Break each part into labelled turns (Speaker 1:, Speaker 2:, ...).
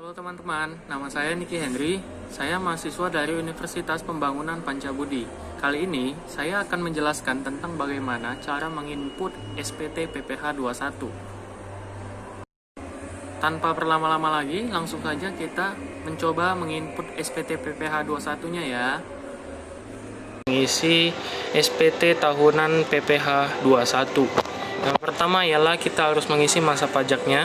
Speaker 1: Halo teman-teman, nama saya Niki Henry. Saya mahasiswa dari Universitas Pembangunan Pancabudi. Kali ini, saya akan menjelaskan tentang bagaimana cara menginput SPT PPH 21. Tanpa berlama-lama lagi, langsung saja kita mencoba menginput SPT PPH 21-nya ya. Mengisi SPT tahunan PPH 21. Yang pertama ialah kita harus mengisi masa pajaknya,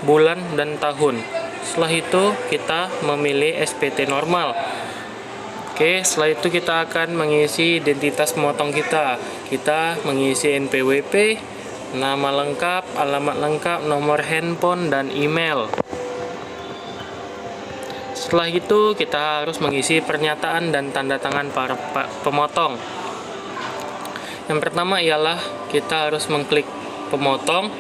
Speaker 1: bulan dan tahun. Setelah itu kita memilih SPT normal. Oke, setelah itu kita akan mengisi identitas pemotong kita. Kita mengisi NPWP, nama lengkap, alamat lengkap, nomor handphone, dan email. Setelah itu kita harus mengisi pernyataan dan tanda tangan para pemotong. Yang pertama ialah kita harus mengklik pemotong.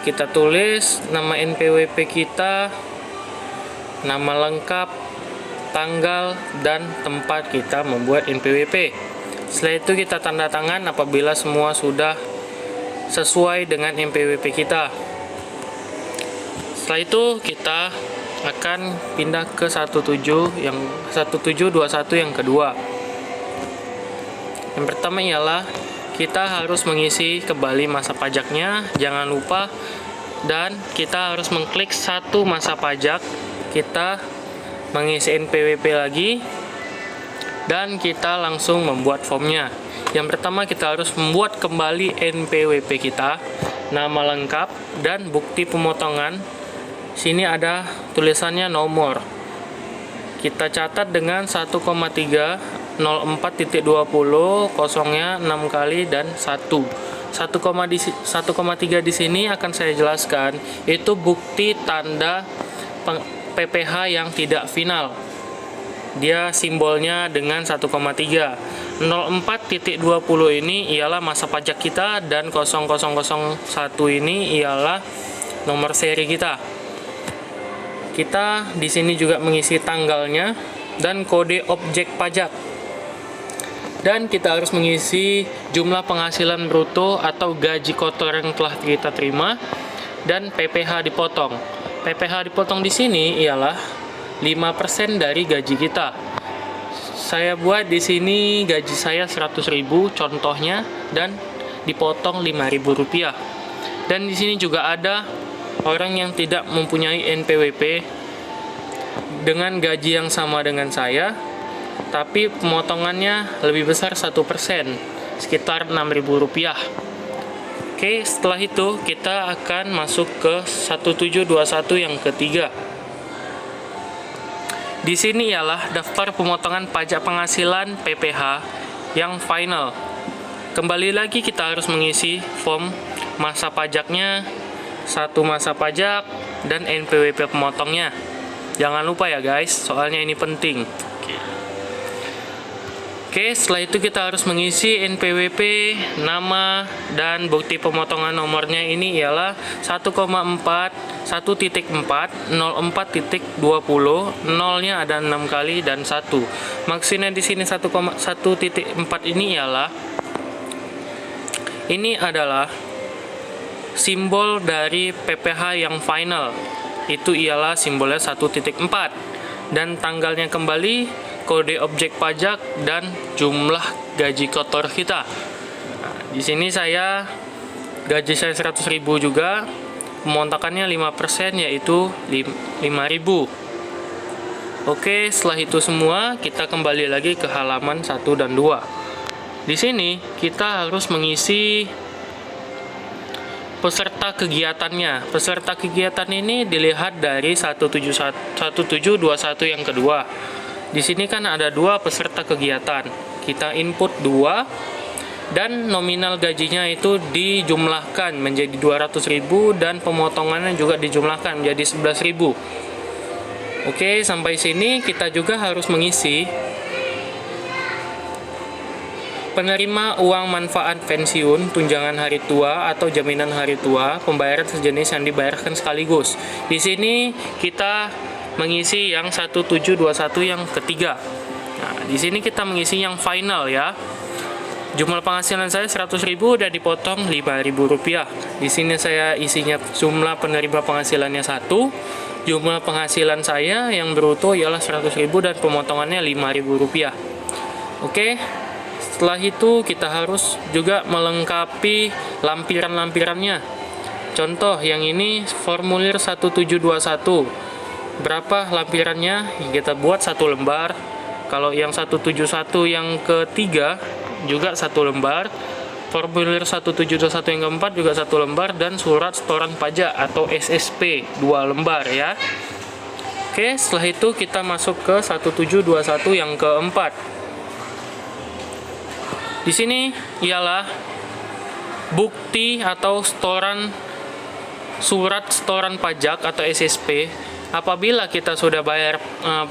Speaker 1: Kita tulis nama NPWP kita, nama lengkap, tanggal, dan tempat kita membuat NPWP. Setelah itu kita tanda tangan apabila semua sudah sesuai dengan NPWP kita. Setelah itu kita akan pindah ke 1721 yang kedua. Yang pertama ialah kita harus mengisi kembali masa pajaknya, jangan lupa, dan kita harus mengklik satu masa pajak, kita mengisi NPWP lagi, dan kita langsung membuat formnya. Yang pertama kita harus membuat kembali NPWP kita, nama lengkap, dan bukti pemotongan. Sini ada tulisannya nomor. Kita catat dengan 1,304.20, kosongnya 6 kali dan 1. 1,3 di sini akan saya jelaskan, itu bukti tanda PPH yang tidak final. Dia simbolnya dengan 1,3. 04.20 ini ialah masa pajak kita, dan 0001 ini ialah nomor seri kita. Kita di sini juga mengisi tanggalnya dan kode objek pajak. Dan kita harus mengisi jumlah penghasilan bruto atau gaji kotor yang telah kita terima dan PPH dipotong. PPH dipotong di sini ialah 5% dari gaji kita. Saya buat di sini gaji saya 100.000 contohnya, dan dipotong Rp5.000. Dan di sini juga ada orang yang tidak mempunyai NPWP dengan gaji yang sama dengan saya, tapi pemotongannya lebih besar 1%, sekitar Rp6.000. Oke, setelah itu kita akan masuk ke 1721 yang ketiga. Di sini ialah daftar pemotongan pajak penghasilan PPH yang final. Kembali lagi kita harus mengisi form masa pajaknya, satu masa pajak, dan NPWP pemotongnya. Jangan lupa ya guys, soalnya ini penting. Oke, setelah itu kita harus mengisi NPWP, nama, dan bukti pemotongan nomornya ini ialah 1,4, 04.20, nolnya ada 6 kali dan 1. Maksudnya di sini 1,1.4 ini ialah, ini adalah simbol dari PPH yang final. Itu ialah simbolnya 1.4, dan tanggalnya kembali, kode objek pajak, dan jumlah gaji kotor kita. Nah, di sini gaji saya 100.000 juga, pemontakannya 5% yaitu 5.000. Oke, setelah itu semua kita kembali lagi ke halaman 1 dan 2. Di sini kita harus mengisi peserta kegiatannya. Peserta kegiatan ini dilihat dari 1721 yang kedua. Di sini kan ada 2 peserta kegiatan. Kita input 2, dan nominal gajinya itu dijumlahkan menjadi 200.000, dan pemotongannya juga dijumlahkan menjadi 11.000. Oke, sampai sini kita juga harus mengisi penerima uang manfaat pensiun, tunjangan hari tua atau jaminan hari tua, pembayaran sejenis yang dibayarkan sekaligus. Di sini kita mengisi yang 1721 yang ketiga. Nah, di sini kita mengisi yang final ya. Jumlah penghasilan saya 100.000 dan dipotong Rp5.000. Di sini saya isinya jumlah penerima penghasilannya 1. Jumlah penghasilan saya yang bruto ialah 100.000 dan pemotongannya Rp5.000. Oke. Setelah itu kita harus juga melengkapi lampiran-lampirannya. Contoh yang ini formulir 1721. Berapa lampirannya? Kita buat 1 lembar. Kalau yang 171 yang ketiga juga 1 lembar, formulir 1721 yang keempat juga 1 lembar, dan surat setoran pajak atau SSP 2 lembar ya. Oke, setelah itu kita masuk ke 1721 yang keempat. Di sini ialah bukti atau surat setoran pajak atau SSP. Apabila kita sudah bayar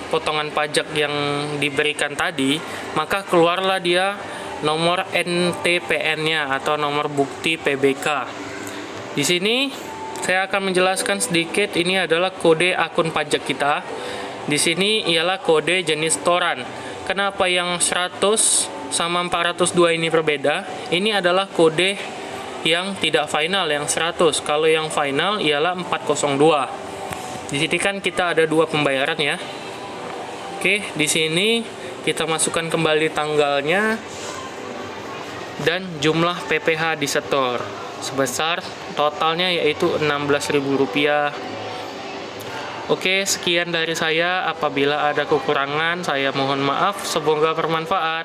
Speaker 1: potongan pajak yang diberikan tadi, maka keluarlah dia nomor NTPN-nya atau nomor bukti PBK. Di sini saya akan menjelaskan sedikit, ini adalah kode akun pajak kita. Di sini ialah kode jenis setoran. Kenapa yang 100 sama 402 ini berbeda? Ini adalah kode yang tidak final, yang 100. Kalau yang final ialah 402. Di sini kan kita ada 2 pembayaran ya. Oke, di sini kita masukkan kembali tanggalnya dan jumlah PPh disetor sebesar totalnya yaitu Rp16.000. Oke, sekian dari saya. Apabila ada kekurangan, saya mohon maaf. Semoga bermanfaat.